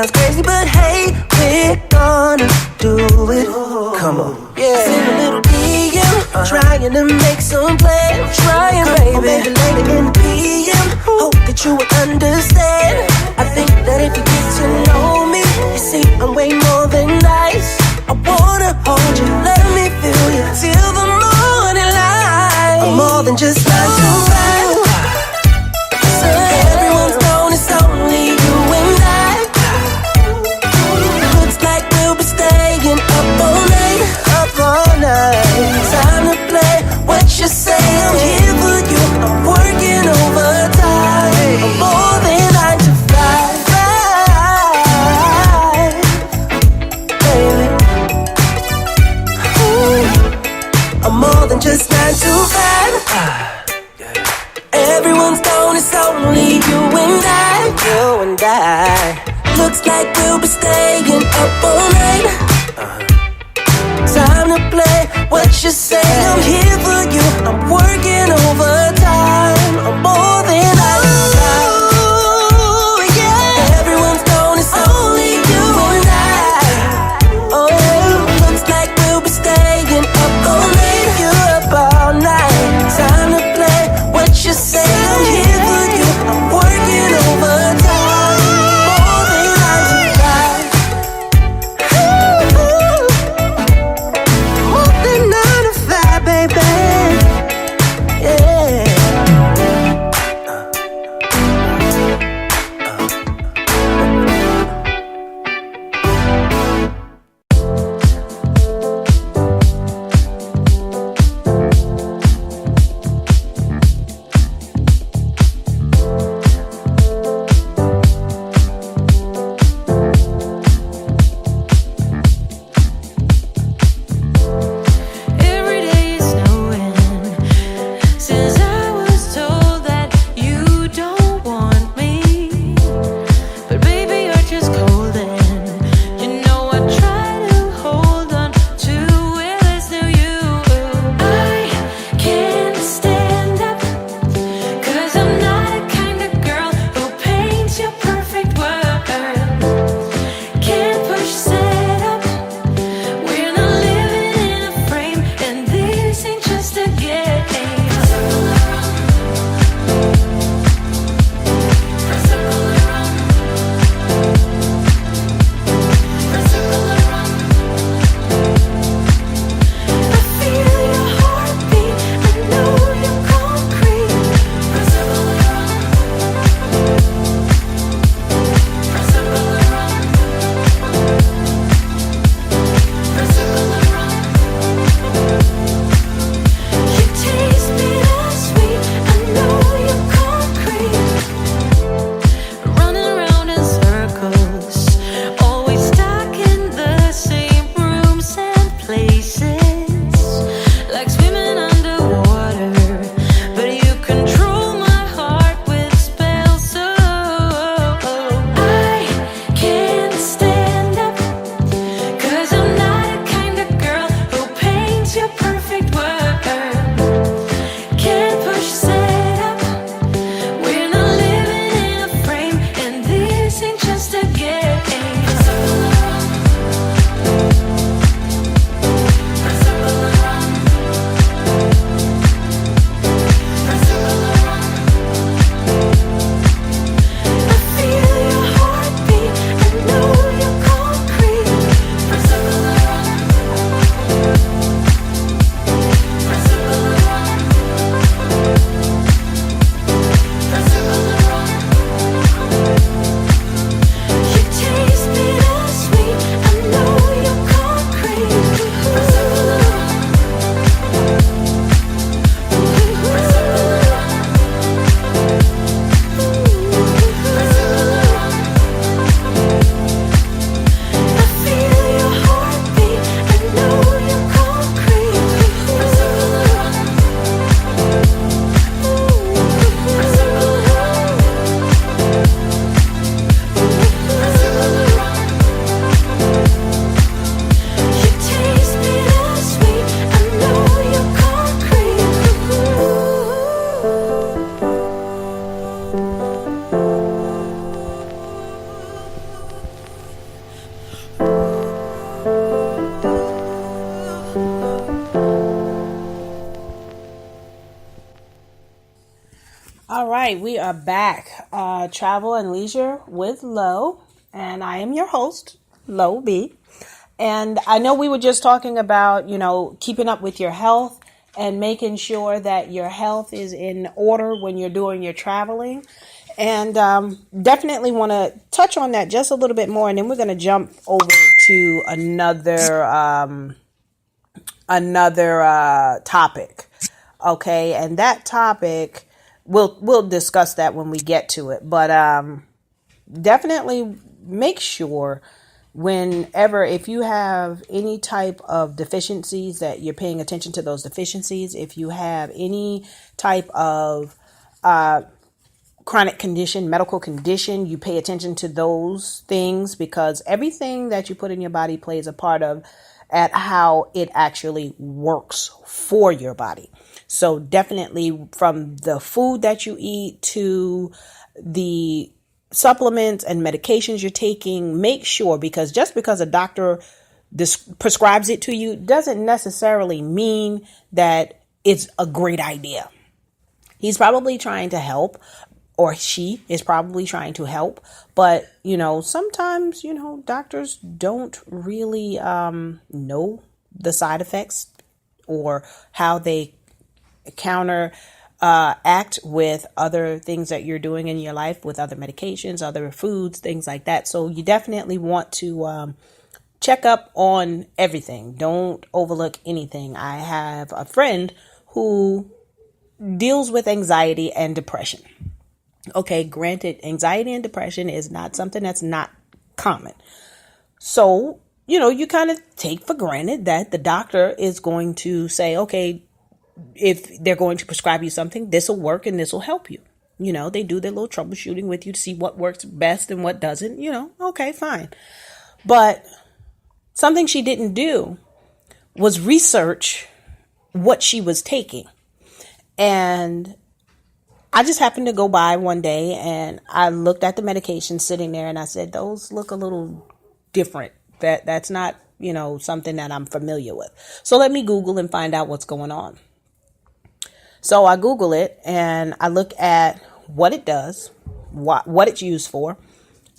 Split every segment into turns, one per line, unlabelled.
Sounds crazy, but hey, we're gonna do it. Come on, yeah. Send a little DM, trying to make some plans. Trying, baby. Or maybe later in the PM. Hope that you will understand. I think that if you get to know me, you see I'm way more than nice. I wanna hold you, let me feel you till the morning light. I'm more than just 9 to 5. So everyone's gone, it's only you and I. Looks like we'll be staying up all night, up all night. Time to play what you say. I'm here for you. I'm working overtime. I'm more than 9 to 5, baby. Ooh. I'm more than just 9 to 5. Everyone's gone, it's only you and I. You and I. Looks like we'll be staying up all night. Time to play what you say. I'm here for you. I'm working overtime. I'm more than I desire. Yeah. Everyone's gone, it's only you and I. Oh, looks like we'll be staying up all night. You up all night. Time to play what you say. I'm here for you. I'm working overtime. More than I desire. More than 9 to 5, baby.
right, we are back. Travel and Leisure with Lo, and I am your host, Lo B. And I know we were just talking about, keeping up with your health and making sure that your health is in order when you're doing your traveling. And definitely want to touch on that just a little bit more, and then we're going to jump over to another topic. Okay, and that topic we'll discuss that when we get to it. But definitely make sure whenever, if you have any type of deficiencies, that you're paying attention to those deficiencies. If you have any type of chronic condition, medical condition, you pay attention to those things, because everything that you put in your body plays a part of at how it actually works for your body. So definitely, from the food that you eat to the supplements and medications you're taking, make sure, because just because a doctor prescribes it to you doesn't necessarily mean that it's a great idea. He's probably trying to help, or she is probably trying to help. But, sometimes, doctors don't really know the side effects or how they counter act with other things that you're doing in your life, with other medications, other foods, things like that. So you definitely want to check up on everything. Don't overlook anything. I have a friend who deals with anxiety and depression. Okay, granted, anxiety and depression is not something that's not common. So, you kind of take for granted that the doctor is going to say, okay, if they're going to prescribe you something, this will work and this will help you. They do their little troubleshooting with you to see what works best and what doesn't, okay, fine. But something she didn't do was research what she was taking. And I just happened to go by one day and I looked at the medication sitting there and I said, those look a little different. That's not, something that I'm familiar with. So let me Google and find out what's going on. So I Google it and I look at what it does, what it's used for,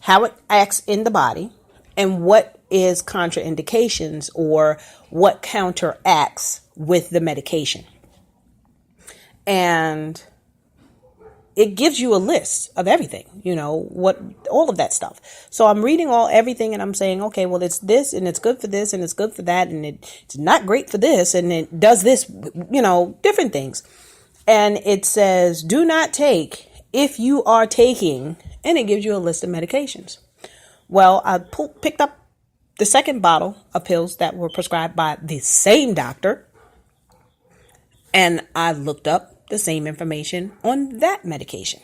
how it acts in the body, and what is contraindications, or what counteracts with the medication. And it gives you a list of everything, what, all of that stuff. So I'm reading everything and I'm saying, okay, well, it's this and it's good for this and it's good for that. And it's not great for this. And it does this, different things. And it says, do not take if you are taking, and it gives you a list of medications. Well, I picked up the second bottle of pills that were prescribed by the same doctor. And I looked up the same information on that medication.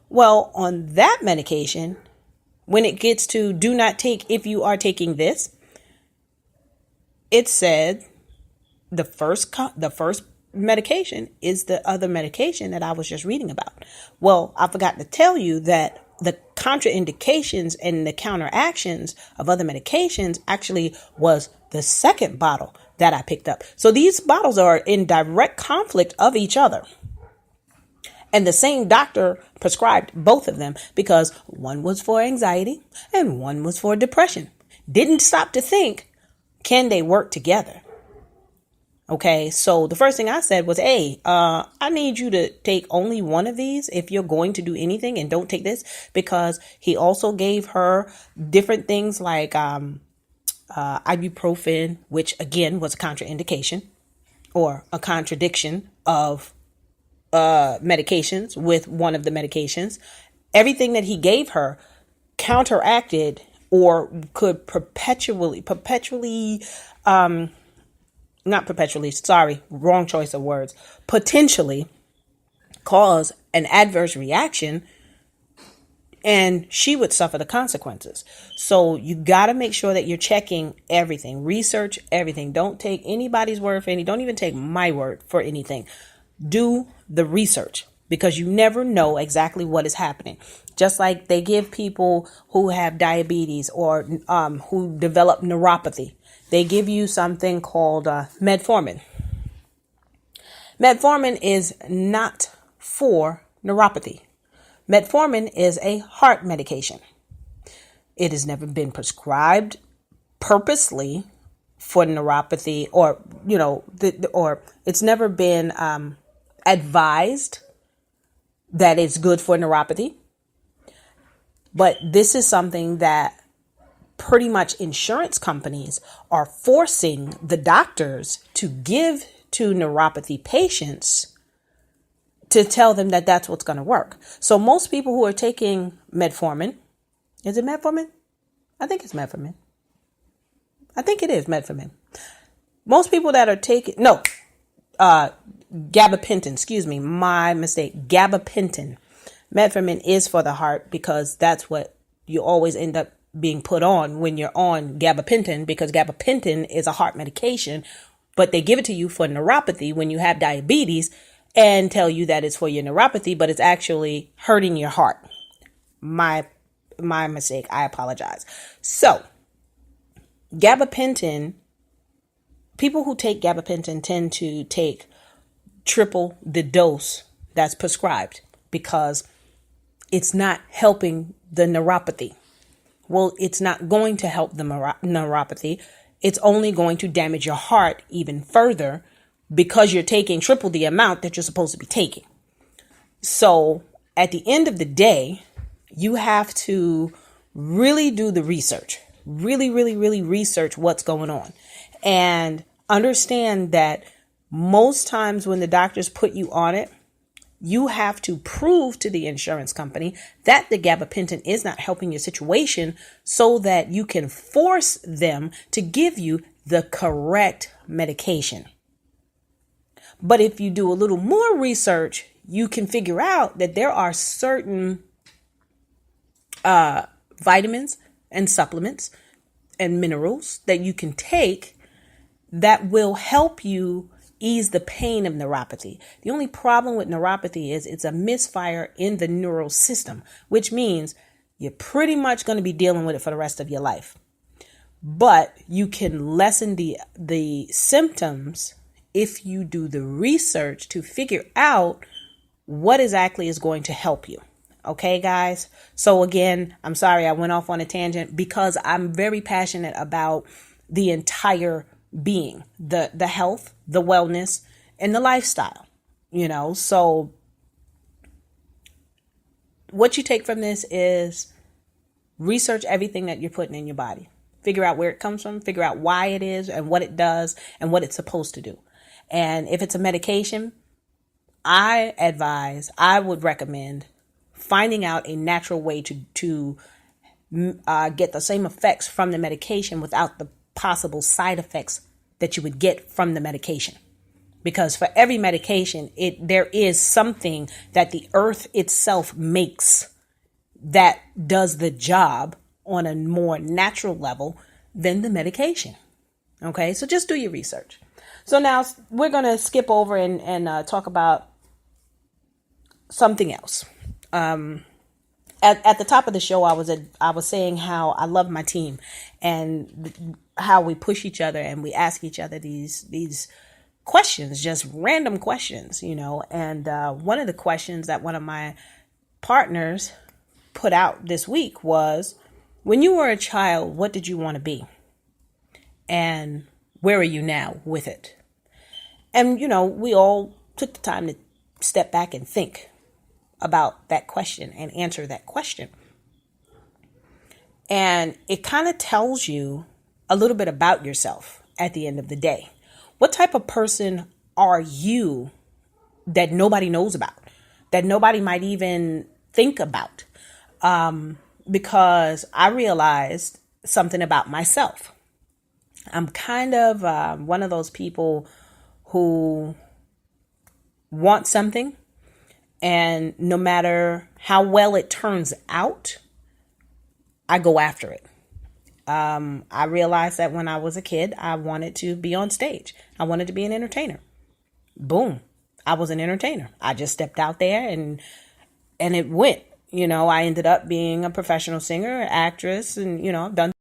Well, on that medication, when it gets to do not take if you are taking this, it said the first medication is the other medication that I was just reading about. Well, I forgot to tell you that the contraindications and the counteractions of other medications actually was the second bottle that I picked up. So these bottles are in direct conflict of each other. And the same doctor prescribed both of them, because one was for anxiety and one was for depression. Didn't stop to think, can they work together? Okay, so the first thing I said was, hey, I need you to take only one of these if you're going to do anything, and don't take this, because he also gave her different things like ibuprofen, which again was a contraindication or a contradiction of medications with one of the medications. Everything that he gave her counteracted or could potentially cause an adverse reaction, and she would suffer the consequences. So you got to make sure that you're checking everything, research everything. Don't take anybody's word for any, don't even take my word for anything. Do the research, because you never know exactly what is happening. Just like they give people who have diabetes or who develop neuropathy, they give you something called metformin. Metformin is not for neuropathy. Metformin is a heart medication. It has never been prescribed purposely for neuropathy, or or it's never been advised that it's good for neuropathy. But this is something that pretty much insurance companies are forcing the doctors to give to neuropathy patients to tell them that that's what's going to work. So most people who are taking metformin, is it metformin? I think it's metformin. I think it is metformin. Most people that are taking, gabapentin, excuse me, my mistake, gabapentin. Metformin is for the heart because that's what you always end up being put on when you're on gabapentin, because gabapentin is a heart medication, but they give it to you for neuropathy when you have diabetes and tell you that it's for your neuropathy, but it's actually hurting your heart. My mistake. I apologize. So gabapentin, people who take gabapentin tend to take triple the dose that's prescribed because it's not helping the neuropathy. Well, it's not going to help the neuropathy. It's only going to damage your heart even further because you're taking triple the amount that you're supposed to be taking. So at the end of the day, you have to really do the research, really research what's going on, and understand that most times when the doctors put you on it, you have to prove to the insurance company that the gabapentin is not helping your situation so that you can force them to give you the correct medication. But if you do a little more research, you can figure out that there are certain vitamins and supplements and minerals that you can take that will help you ease the pain of neuropathy. The only problem with neuropathy is it's a misfire in the neural system, which means you're pretty much going to be dealing with it for the rest of your life. But you can lessen the symptoms if you do the research to figure out what exactly is going to help you. Okay, guys? So again, I'm sorry I went off on a tangent because I'm very passionate about the entire being, the health, the wellness, and the lifestyle, so what you take from this is research everything that you're putting in your body, figure out where it comes from, figure out why it is and what it does and what it's supposed to do. And if it's a medication, I would recommend finding out a natural way to get the same effects from the medication without the possible side effects that you would get from the medication. Because for every medication, there is something that the earth itself makes that does the job on a more natural level than the medication. Okay, so just do your research. So now we're going to skip over and talk about something else. At the top of the show, I was saying how I love my team and how we push each other and we ask each other these questions, just random questions, And one of the questions that one of my partners put out this week was, when you were a child, what did you want to be? And where are you now with it? And, we all took the time to step back and think about that question and answer that question. And it kind of tells you a little bit about yourself at the end of the day. What type of person are you that nobody knows about, that nobody might even think about? Because I realized something about myself. I'm kind of one of those people who want something, and no matter how well it turns out, I go after it. I realized that when I was a kid, I wanted to be on stage. I wanted to be an entertainer. Boom. I was an entertainer. I just stepped out there and it went. I ended up being a professional singer, actress, and, I've done